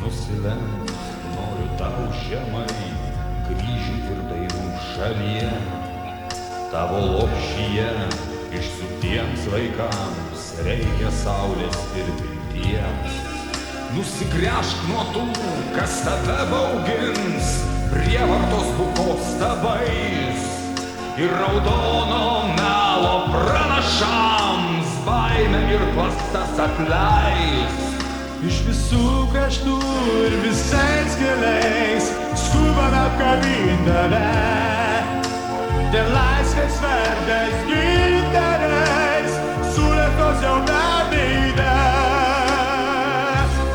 Nusilenk noriu tau žemai, kryžių ir dainų šalyje, tavo lopšyje išsuptiems vaikams reikia saulės ir vilties. Nusigręžk nuo tų, kas tave baugins, prievartos bukos stabais, ir raudono melo pranašams baimę ir klastas atleis. Iš visų kraštų ir visais keliais skubame apkabint tave, dėl laisvės vertės gintarais sulėtos jau meilė.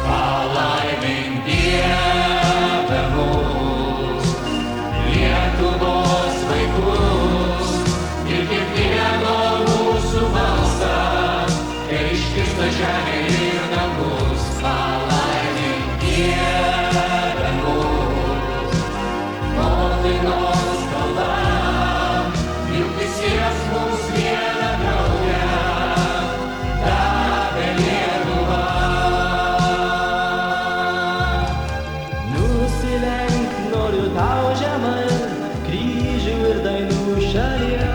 Palaimink Dieve mus, Lietuvos vaikus, ir kiekvieno mūsų balsą, kai iškirsta žemė ir dangus. Palaimink Dieve mus, motinos kalba, juk visiems mums vieną kraują davė Lietuva. Nusilenk noriu tau žemai, kryžių ir dainų šalyje,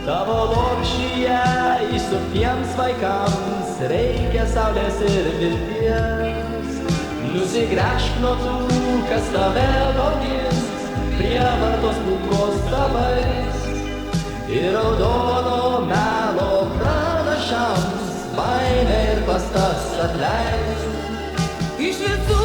tavo lopšyje įsuptiems vaikams reikia saulės ir vilties. Nusigręžk nuo tų, kas tave baugins, prievartos bukos stabais, ir raudono melo pranašams baimę ir klastas atleis. Iš visų